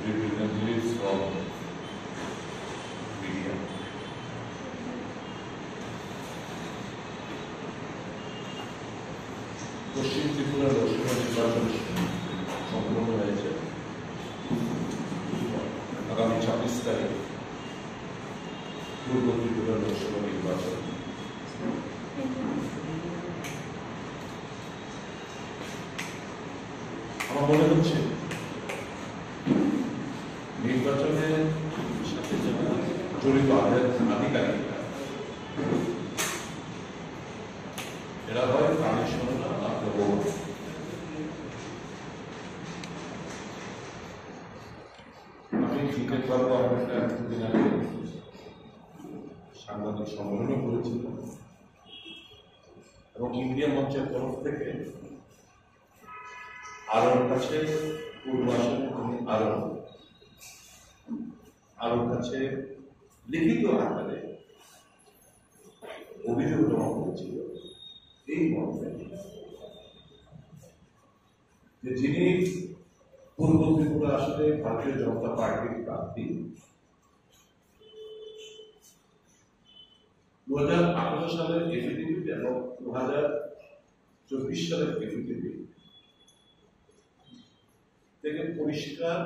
representatives from media. পশ্চিম ত্রিপুরা লোকসভা নির্বাচন সম্পন্ন হয়েছে আগামী 26 তারিখ পূর্ব ত্রিপুরা লোকসভা নির্বাচন। আমার মনে হচ্ছে নির্বাচনে সাথে যারা জড়িত আধিকারিকরা এরা হয় কানেকশন না আমি ক্রিকেট পারবো আমরা কিছুদিন আগে সাংবাদিক সম্মেলনও করেছিলাম এবং ইন্ডিয়া মঞ্চের তরফ থেকে আরোর কাছে পূর্বাসনে তিনি আরোর কাছে লিখিত আকারে অভিযোগ জমা করেছিল এই মর্মে যে যিনি পূর্ব ত্রিপুরা আসলে ভারতীয় জনতা পার্টির প্রার্থী 2018 সালের এফিডেভিট এবং 2024 সালের এফিডেভিট থেকে পরিষ্কার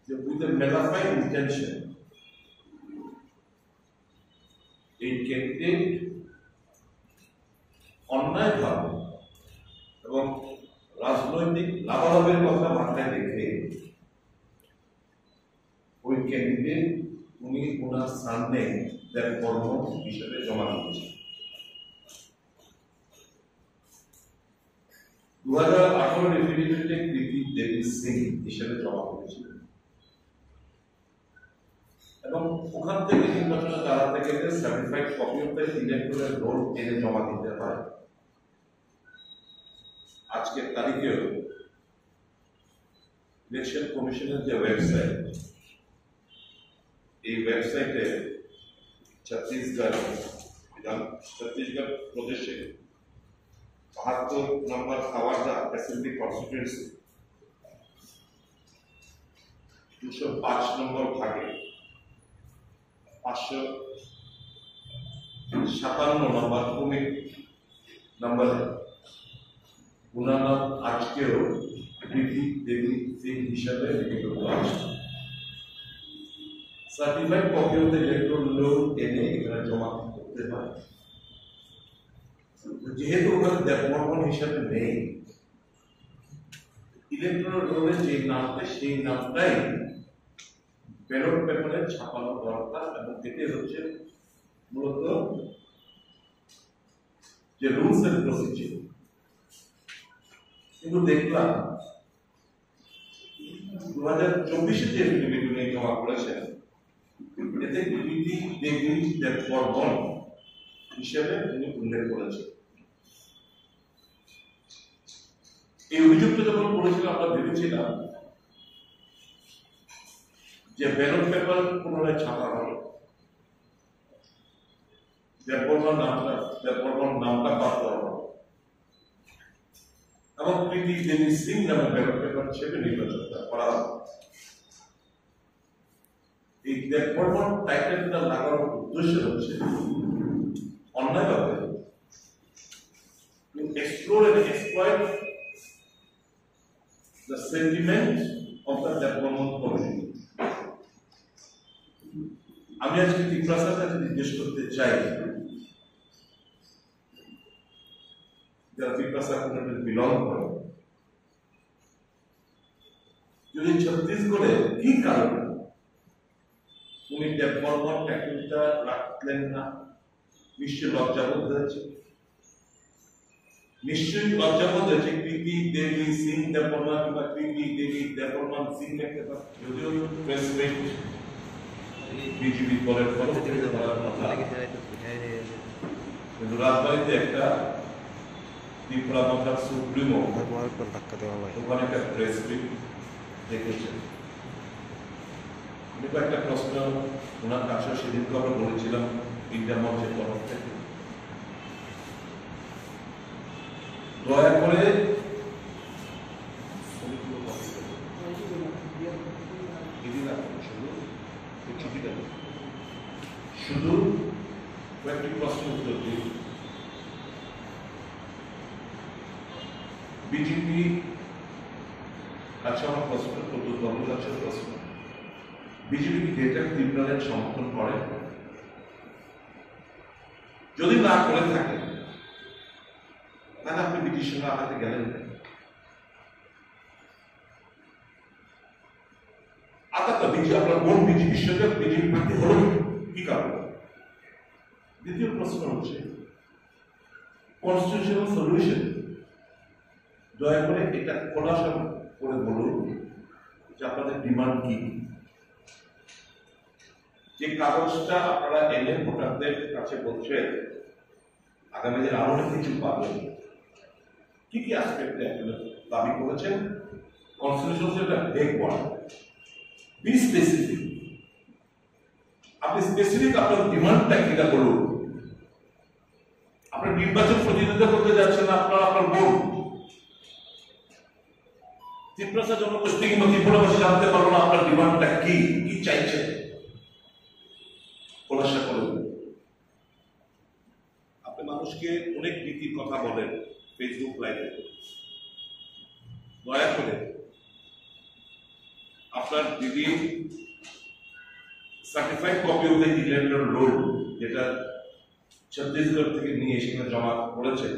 যে উইথ মেলাফাইড ইন্টেনশন এই ক্যান্ডিডেট অন্যায়ভাবে এবং রাজনৈতিক লাভালাভের কথা মাথায় রেখে ওই ক্যান্ডিডেট উনি ওনার সামনে তার কর্ম হিসেবে জমা দিয়েছেন। 2018 এফিডেভিটে কৃতি দেবী সিং হিসেবে জমা করেছিলেন এবং ওখান থেকে নির্বাচনে দাঁড়াতে গেলে certified copy of the electoral role এনে জমা দিতে হয়। আজকের তারিখেও ইলেকশন কমিশনের যে ওয়েবসাইট এই ওয়েবসাইটে ছত্তিশগড় প্রদেশে 72 নম্বর খাওয়ারদা অ্যাসেম্বলি কনস্টিটুয়েন্সি 205 নম্বর ভাগে 557 নম্বর ভূমি নম্বরে উনার নাম আজকেও কৃতি দেবী সিং হিসাবে লিখিত আছে। Certified copy of the electoral roll এনে এখানে জমা করতে হয়। যেহেতু ওখানে দেববর্মন হিসাবে নেই, ইলেকট্রাল রোলে যে নামটা সেই নামটাই ব্যালট পেপারে ছাপানো দরকার এবং এটি হচ্ছে মূলত যে রুলস এন্ড প্রসিডিউর। কিন্তু দেখলাম 2024 যে এফিডেভিট উনি জমা করেছেন এতে কৃতি দেবী দেববর্মন হিসেবে তিনি উল্লেখ করেছেন। এই অভিযোগটা যখন করেছিল আমরা ভেবেছিলাম যে ব্যালট পেপার পুনরায় ছাপা হলো, দেববর্মন নামটা বাদ দেওয়া হলো এবং কৃতি দেবী সিং নামে ব্যালট পেপার হিসেবে নির্বাচনটা করা হলো। এই দেববর্মন টাইটেলটা লাগানোর উদ্দেশ্য হচ্ছে অন্যায়ভাবে explore and exploit the sentiment of the Development community. আমি আজকে ত্রিপুরার কাছে জিজ্ঞেস করতে চাই যারা ত্রিপুরা কমিউনিটি বিলং করে, যদি ছত্তিশগড়ে কি কারণে উনি ডেভেলপমেন্ট ট্যাক্টিকটা রাখলেন না, নিশ্চয়ই লজ্জাবোধ হয়েছে। নিশ্চয়ই লজ্জাবোধ হয়েছে কৃতি দেবী সিং দেববর্মন কিংবা কৃতি দেবী দেববর্মন সিং দেখতে পান। যদিও প্রেসিডেন্ট বিজেপি দলের তরফ থেকে বলার কথা, কিন্তু রাজবাড়িতে একটা ত্রিপুরা মন্ত্রক সুপ্রিমো ওখানে একটা প্রেস ব্রিফ দেখেছেন। আমি একটা প্রশ্ন ওনার কাছে সেদিনকে আমরা বলেছিলাম ইন্ডিয়া মঞ্চের তরফ থেকে, দয়া করে ঠিক আছে, শুধু কয়েকটি প্রশ্নের উত্তর দিন। বিজেপি, আচ্ছা আমার প্রশ্ন দলের কাছে প্রশ্ন, বিজেপি কি গ্রেটার ট্রিব্যুনালের সমর্থন করে? যদি না করে থাকে তাহলে আপনি ব্রিটিশ সঙ্গে আঘাতে গেলেন না। আঘাত বিজেপি আপনার কোন বিজেপির সঙ্গে বিজেপি প্রার্থী হল কি কারণ? দ্বিতীয় প্রশ্ন হচ্ছে কনস্টিটিউশনাল সলিউশন, দয়া করে এটা খোলাসা করে বলুন যে আপনাদের ডিমান্ড কি। যে কাগজটা আপনারা এনে ভোটারদের কাছে বলছেন আগামী দিন আরো অনেক কিছু পাবেন, কি কি অ্যাসপেক্টে দাবি করেছেন? কনস্টিটিউশন সেটা ভেগ ওয়ার্ড, বি স্পেসিফিক। আপনি স্পেসিফিক আপনার ডিমান্ডটা কিটা বলুন। আপনার নির্বাচন প্রতিনিধিত্ব করতে যাচ্ছেন আপনার আপনার ভোট, ত্রিপুরা জনগোষ্ঠী কিংবা ত্রিপুরাবাসী জানতে পারবো না আপনার ডিমান্ডটা কি, কি চাইছেন, খোলাসা করে দিন। আপনি মানুষকে অনেক নীতির কথা বলেন ফেসবুক লাইভে, দয়া করে আপনার দিদি certified copy of the electoral roll যেটা ছত্তিশগড় থেকে নিয়ে সেখানে জমা করেছেন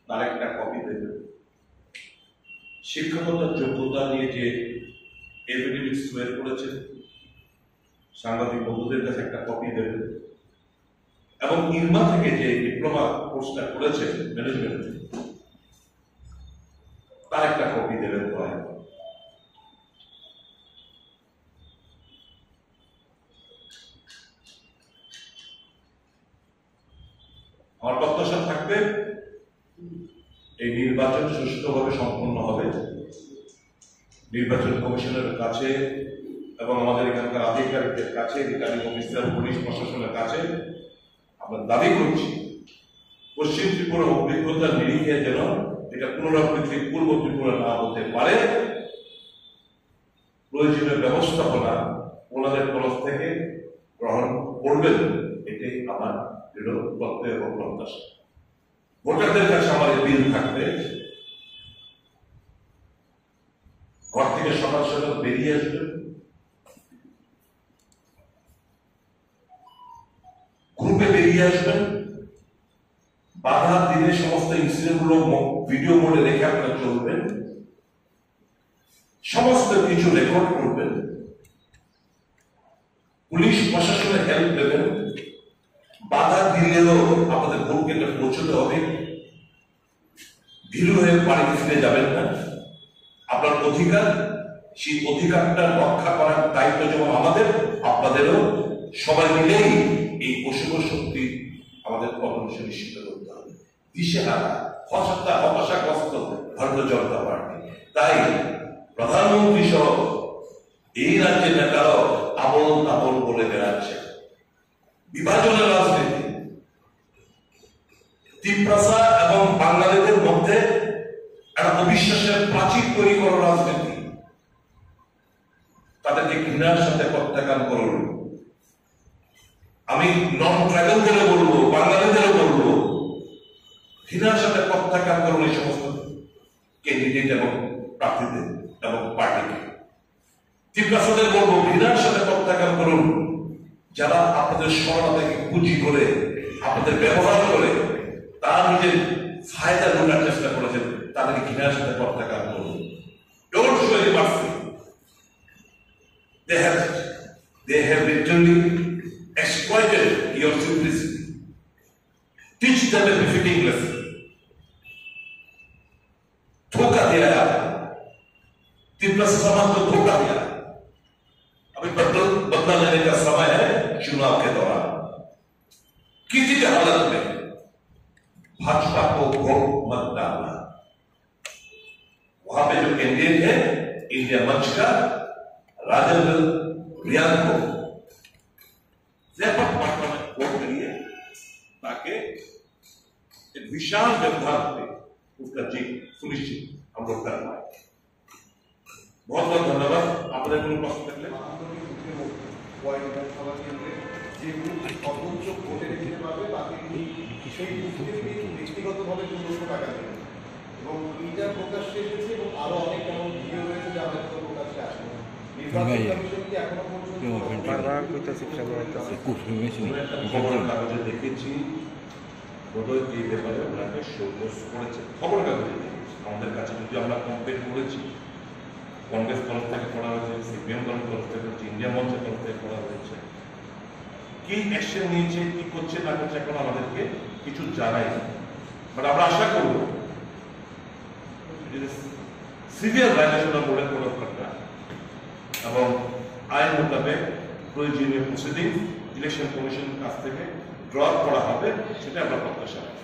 তার একটা কপি দেবেন। শিক্ষাগত যোগ্যতা নিয়ে যে এফিডেভিট সোয়ার করেছেন সাংবাদিক বন্ধুদের কাছে একটা কপি দেবেন। এবং ইরমা থেকে যে ডিপ্লোমা কোর্সটা করেছেন ম্যানেজমেন্ট তার একটা কপি দেবেন। আমার প্রত্যাশা থাকবে এই নির্বাচন সুষ্ঠুভাবে সম্পন্ন হবে। নির্বাচন কমিশনের কাছে এবং আমাদের এখানকার আধিকারিকদের কাছে, রিটার্নিং অফিসার, পুলিশ প্রশাসনের কাছে আমরা দাবি করছি পশ্চিম ত্রিপুরা অভিজ্ঞতার নিরিখে যেন এটা পুনরাবৃত্তি পূর্ব ত্রিপুরা না হতে পারে, প্রয়োজনীয় ব্যবস্থাপনা ওনাদের তরফ থেকে গ্রহণ করবেন, এটাই আমার দৃঢ় প্রত্যয় এবং প্রত্যাশা। ভোটারদের কাছে আমার বিল থাকবে, ঘর থেকে সকাল সকাল বেরিয়ে আসবেন, গ্রুপে বেরিয়ে আসবেন, বাধা দিনে সমস্ত ইনসিডেন্ট গুলো ভিডিও মোডে রেখে আপনারা চলবেন, সমস্ত কিছু রেকর্ড করবেন, পুলিশ প্রশাসনের হেল্প দেবেন, বাধা দিলেও আপনাদের ভোট কেন্দ্রে পৌঁছতে হবে, ভীরু হয়ে বাড়িতে ফিরে যাবেন না। আপনার অধিকার, সেই অধিকারটা রক্ষা করার দায়িত্ব যেমন আমাদের, আপনাদেরও সবাই মিলেই এই অশুভ শক্তি আমাদের পতন সুনিশ্চিত করতে হবে। দিশেহারা, হতাশাগ্রস্ত ভারতীয় জনতা পার্টি, তাই প্রধানমন্ত্রী সহ এই রাজ্যের নেতারাও আবল তাবল বলে বেড়াচ্ছে। বিভাজনের রাজনীতি, ত্রিপ্রাসা এবং বাঙালিদের মধ্যে একটা অবিশ্বাসের প্রাচীর তৈরি করার রাজনীতি, তাদেরকে ঘৃণার সাথে প্রত্যাখ্যান করুন। আমি নন ট্রাইবালদেরও বলবো, বাঙালিদেরও বলবো, ঘৃণার সাথে প্রত্যাখ্যান করুন এই সমস্ত ক্যান্ডিডেট এবং প্রার্থীদের এবং পার্টিকে। ত্রিপ্রাসাদের বলবো, ঘৃণার সাথে প্রত্যাখ্যান করুন যারা আপনাদের সরলতাকে পুঁজি করে, আপনাদের ব্যবহার করে তারা নিজের ফায়দা ঢোকার চেষ্টা করেছেন, তাদেরকে ঘৃণার সাথে প্রত্যাখ্যান করুন। Don't show any mercy. They have literally exploited your simplicity. Teach them a befitting lesson. धोखा दिया है आपको, त्रिप्रासा समाज को धोखा दिया। अभी बदला लेने का समय है चुनाव के दौरान। किसी भी हालत में भाजपा को वोट मत डालना। वहां पे जो कैंडिडेट है इंडिया मंच का राजेंद्र रियान को व्यापक मात्रा में वोट करिए ताकि एक विशाल व्यवधान पे उसका जीत सुनिश्चित हम लोग कर पाए। बहुत बहुत धन्यवाद। आपने प्रश्न कर ले। ওয়াই বিধানসভা কেন্দ্রে যে বুথ সর্বোচ্চ ভোটের দিতে পারবে তাকে তিনি সেই বুথকে তিনি ব্যক্তিগতভাবে 2 লক্ষ টাকা দেবেন এবং এইটা প্রকাশ্যে এসেছে এবং আরো অনেক এমন ভিডিও রয়েছে যা হয়তো প্রকাশ্যে আসবে নির্বাচন কমিশন কি এখনো পর্যন্ত খবরের কাগজে দেখেছি বোধহয় এই ব্যাপারে ওনাকে শোকজ করেছে খবরের কাগজে আমাদের কাছে যদি আমরা কমপ্লেন করেছি কংগ্রেস তরফ থেকে করা হয়েছে সিপিএম তরফ থেকে করেছে ইন্ডিয়া মঞ্চের তরফ থেকে করা হয়েছে কি অ্যাকশন নিয়েছে কি করছে না করছে এখন আমাদেরকে কিছু জানাই না বাট আমরা আশা করব severe violation of rule code of conduct এবং আইন মোতাবেক প্রয়োজনীয় প্রসিডিং ইলেকশন কমিশনের কাছ থেকে ড্র করা হবে সেটা আমরা প্রত্যাশা রাখি।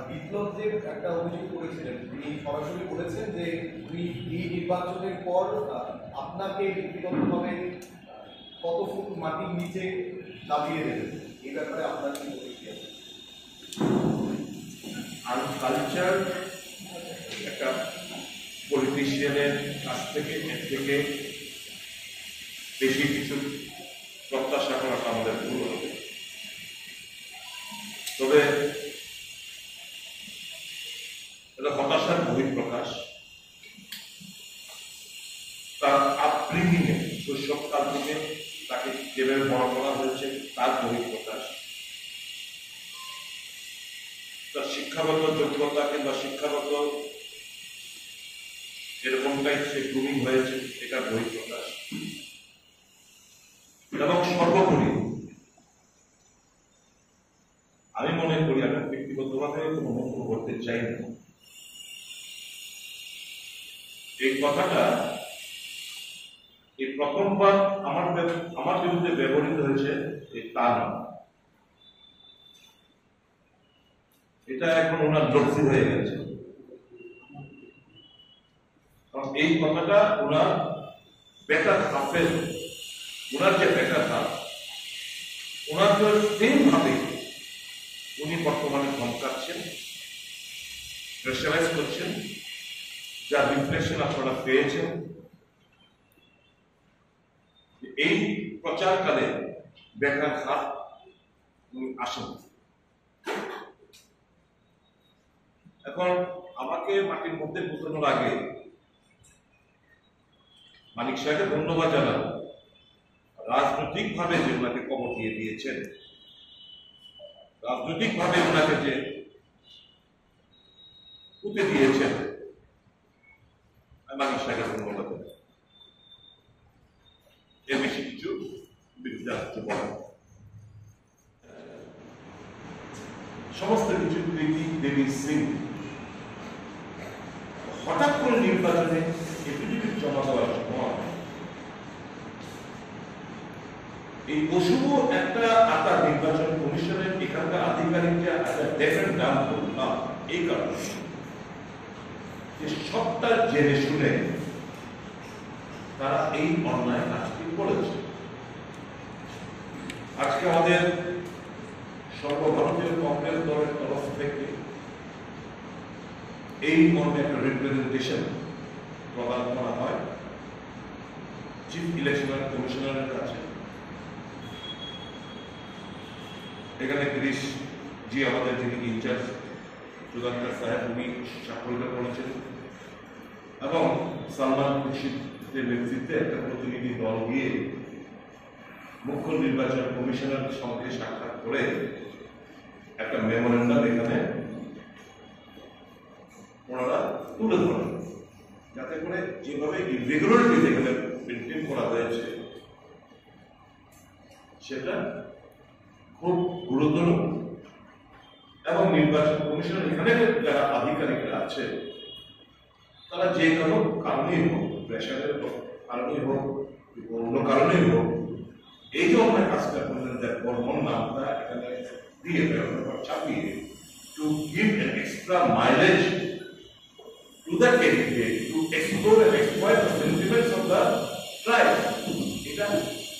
বিপ্লব যে একটা অভিযোগ করেছিলেন তিনি সরাসরি বলেছেন যে উনি এই নির্বাচনের পর আপনাকে ব্যক্তিগতভাবে কত ফুট মাটির নিচে নামিয়ে দেবেন এই ব্যাপারে আপনার কি প্রতিক্রিয়া? কালচার একটা পলিটিশিয়ানের কাছ থেকে এর থেকে বেশি কিছু প্রত্যাশা করাটা আমাদের ভুল হবে। তবে এটা হতাশার বহিঃপ্রকাশ তার আপব্রিঙ্গিং এ শৈশবকাল থেকে তাকে যেভাবে বড় করা হয়েছে তার বহিঃপ্রকাশ তার শিক্ষাগত যোগ্যতা কিংবা শিক্ষাগত এরকমটাই সে গ্রুমিং হয়েছে এটা বহিঃপ্রকাশ এবং সর্বোপরি আমি মনে করি আমি ব্যক্তিগতভাবে কোনো মন্তব্য করতে চাই না এই কথাটা এই প্রথমবার আমার বিরুদ্ধে ব্যবহৃত হয়েছে তা না এটা এখন ওনার লক্ষ্য হয়ে গেছে কারণ এই কথাটা ওনার বেটার হাফের ওনার যে বেটার হাফ ওনার তো সেম ভাবে উনি বর্তমানে ধমকাচ্ছেন প্রেশারাইজ করছেন যা রিফ্লেকশন আপনারা পেয়েছেন এই প্রচারকালে বেটার হাফ উনি আসেন এখন আমাকে মাটির মধ্যে বোঝানোর আগে মানিক সাহেবকে ধন্যবাদ জানাবো রাজনৈতিক ভাবে যে ওনাকে কবর দিয়ে দিয়েছেন রাজনৈতিক ভাবে ওনাকে যে পুঁতে দিয়েছেন মানিক সাহেবকে ধন্যবাদ এর বেশি কিছু বিরুদ্ধে আসতে বলা সমস্ত কিছু দেবী সিং হঠাৎ করে নির্বাচনে এফিডেভিট জমা দেওয়ার সময় এই অশুভ একটা আকার নির্বাচন কমিশনের এখানকার আধিকারিকরা একটা ডেফেন্ট নাম করলাম এই কারণে যে সবটা জেনে শুনে তারা এই অন্যায় কাজটি করেছে আজকে আমাদের সর্বভারতীয় কংগ্রেস দলের তরফ থেকে এই মর্মে একটা রিপ্রেজেন্টেশন প্রদান করা হয় চিফ ইলেকশন কমিশনারের কাছে এখানে গিরিশ জি আমাদের যিনি ইনচার্জ সুধাকর সাহেব উনি স্বাক্ষরিত করেছেন এবং সালমান খুরশিদের নেতৃত্বে একটা প্রতিনিধি দল গিয়ে মুখ্য নির্বাচন কমিশনারের সঙ্গে সাক্ষাৎ করে একটা মেমোরেন্ডাম এখানে ওনারা তুলে ধরেন যাতে করে যেভাবে ইরেগুলারিটিজ এখানে মেনটেন করা হয়েছে সেটা খুব গুরুতর এবং নির্বাচন কমিশন এখানে যারা আধিকারিকরা আছে তারা যে কোনো কারণেই হোক প্রেশারের কারণেই হোক অন্য কারণেই হোক এই যে অন্যায় কাজটা করলেন যার বর্মন নামটা এখানে দিয়ে চাপিয়ে to give an extra mileage to the candidate to explore and exploit the sentiments of the tribe. এটা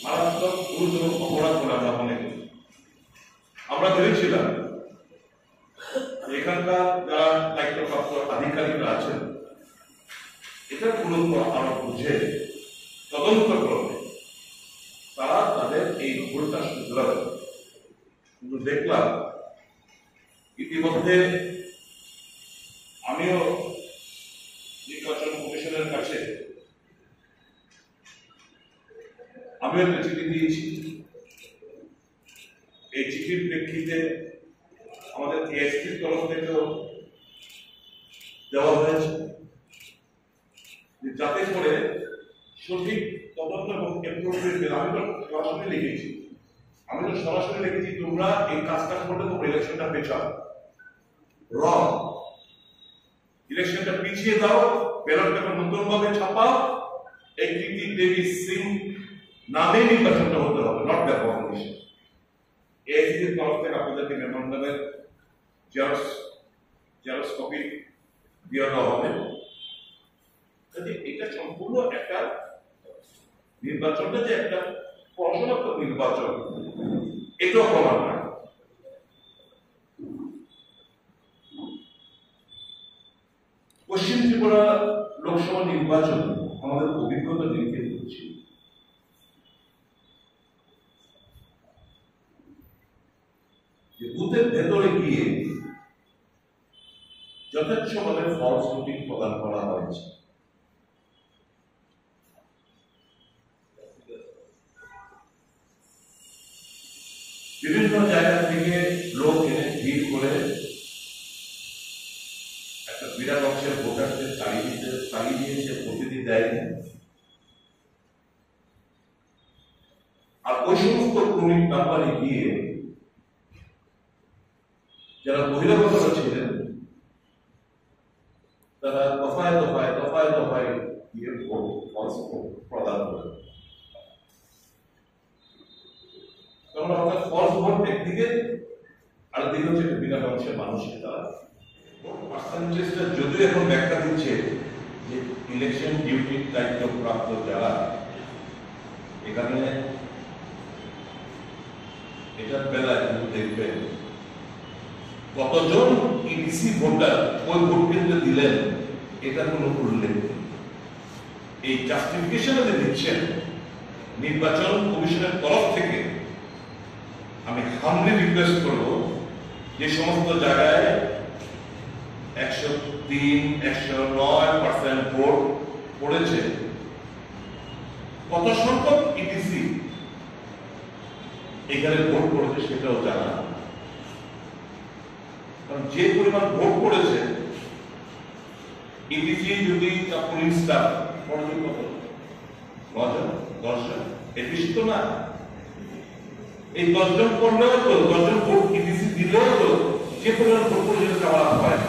মারাত্মক গুরুতর অপরাধ বলে আমরা মনে করি আমরা ভেবেছিলাম এখানকার যারা দায়িত্বপ্রাপ্ত আধিকারিকরা আছেন এটার গুরুত্ব আরো বুঝে তদন্ত করবে, তারা তাদের এই ভুলটা শুধরাবে। কিন্তু দেখলাম ইতিমধ্যে আমিও নির্বাচন কমিশনের কাছে আমিও একটা চিঠি দিয়েছি। এই চিঠির প্রেক্ষিতে আমাদের এএসপির তরফ থেকেও দেওয়া হয়েছে, যাতে করে সঠিক তদন্ত এবং আমি তো সরাসরি লিখেছি তোমরা এই কাজটা করলে তোমরা ইলেকশনটা পেছাও, রং ইলেকশনটা পিছিয়ে দাও, ব্যালট পেপার নতুন ভাবে ছাপাও, এই কৃতি দেবী সিং নামে নির্বাচনটা হতে হবে, নট দ্য কমিশন। এএসপির তরফ থেকে আপনাদেরকে মেমোরেন্ডামের জেরক্স কপি দেওয়া হবে। এটা সম্পূর্ণ একটা নির্বাচনটা যে একটা পড়াশোনাত্মক নির্বাচন, এটাও প্রমাণ না। পশ্চিম ত্রিপুরা লোকসভা নির্বাচন আমাদের অভিজ্ঞতা নিরিখে দিচ্ছি, যে বুথের ভেতরে গিয়ে যথেচ্ছভাবে ফলস ভোটিং প্রদান করা হয়েছে। বিভিন্ন জায়গা থেকে লোক এনে ভিড় করে একটা বিরাট অংশের ভোটারদের তাড়িয়ে দিয়েছে, প্রতিনিধি দেয়নি। আর ওই সমস্ত ক্রমিক নাম্বারে গিয়ে যারা বহিরাগতরা ছিলেন তারা দফায় দফায় গিয়ে ভোট প্রদান করে। ফলস ভোট একদিকে, আর দিকে হচ্ছে বিরাট অংশের মানুষকে তারা পার্সেন্টেজটা যদিও এখন ব্যাখ্যা দিচ্ছে যে ইলেকশন ডিউটির দায়িত্বপ্রাপ্ত যারা এখানে এটার বেলায় কিন্তু দেখবেন কতজন ইডিসি ভোটার ওই ভোট কেন্দ্রে দিলেন এটার কোনো উল্লেখ নেই। এই জাস্টিফিকেশন দিচ্ছেন নির্বাচন কমিশনের তরফ থেকে। আমি হামলি রিকোয়েস্ট করব যে সমস্ত জায়গায় 103-109% ভোট পড়েছে, কত সংখ্যক ইডিসি এখানে ভোট পড়েছে সেটাও জানা। কারণ যে পরিমাণ ভোট পড়েছে, ইডিসি যদি পুলিশ স্টাফ পড়েছে কত, 9 জন, এর বেশি তো না। এই 10 জন পড়লেও তো, 10 জন ভোট ইডিসি দিলেও তো যে পরিমাণ ভোট পড়েছে চাওয়া হয়।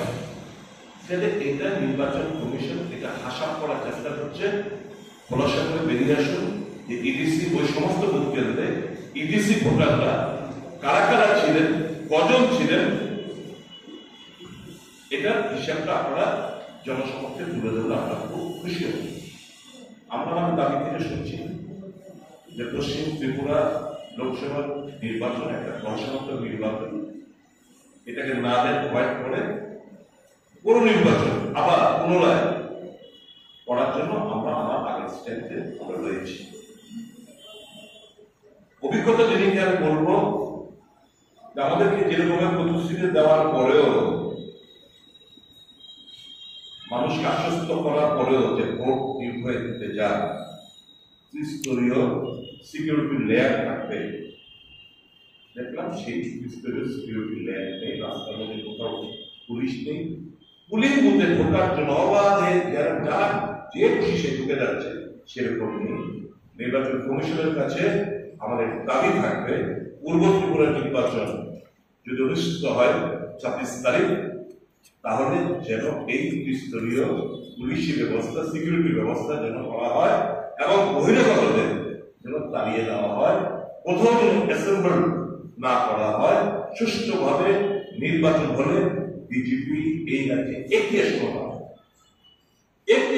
এটা নির্বাচন কমিশন এটা হাসাব করার চেষ্টা করছে। খোলাসা করে বেরিয়ে আসুন যে ইডিসি ওই সমস্ত বুথ কেন্দ্রে ইডিসি ভোটাররা কারা কারা ছিলেন, কজন ছিলেন, এটার হিসাবটা আপনারা জনসমক্ষে তুলে ধরলে আমরা খুব খুশি হব। আমরা দাবি থেকে শুনছি যে পশ্চিম ত্রিপুরা লোকসভা নির্বাচন একটা পড়াশোনাত্মক নির্বাচন, এটাকে না দেন হোয়াইট করে পুরো নির্বাচন আবার পুনরায় করার জন্য আমরা আমার আগের স্ট্যান্ডে আমরা রয়েছি। অভিজ্ঞতা যেদিকে আমি বলবো যে আমাদেরকে যেরকমের প্রতিশ্রুতি দেওয়ার পরেও, মানুষকে আশ্বস্ত করার পরেও যে ভোট নির্ভয় দিতে যায়, ত্রিস্তরীয় সিকিউরিটি লেয়ার থাকবে, দেখলাম সেই ত্রিস্তরীয় সিকিউরিটি লেয়ার নেই। রাস্তার মধ্যে কোথাও পুলিশ নেই। পুলিশ বুথে ঢোকার জন্য অবাধে যারা যে খুশি সে ঢুকে যাচ্ছে, সেরকম নেই। নির্বাচন কমিশনের কাছে আমাদের দাবি থাকবে পূর্ব ত্রিপুরা নির্বাচন যদি অনুষ্ঠিত হয় 26 তারিখ, তাহলে যেন এই ত্রিস্তরীয় পুলিশি ব্যবস্থা, সিকিউরিটি ব্যবস্থা যেন করা হয় এবং বহিরাগতদের যেন তাড়িয়ে দেওয়া হয়, কোথাও যেন অ্যাসেম্বল না করা হয়। সুষ্ঠুভাবে নির্বাচন হলে বিজেপি এই রাজ্যে একটি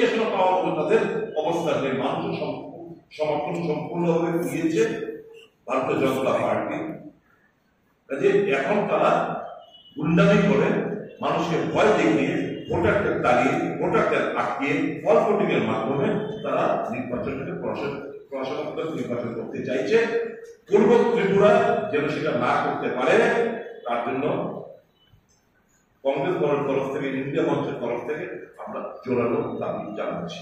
আসন পাওয়া মতো তাদের অবস্থা নেই। মানুষের সমর্থন সম্পূর্ণভাবে দিয়েছে ভারতীয় জনতা পার্টি। কাজে এখন তারা গুন্ডামি করে মানুষকে ভয় দেখিয়ে ভোটারদের দাঁড়িয়ে ভোটারদের আটকিয়ে ফল ভোটিং এর মাধ্যমে তারা নির্বাচনটাকে প্রশাসন নির্বাচন করতে চাইছে। পূর্ব ত্রিপুরা যেন সেটা না করতে পারে তার জন্য কংগ্রেস দলের তরফ থেকে, ইন্ডিয়া মঞ্চের তরফ থেকে আমরা জোরালো দাবি জানাচ্ছি।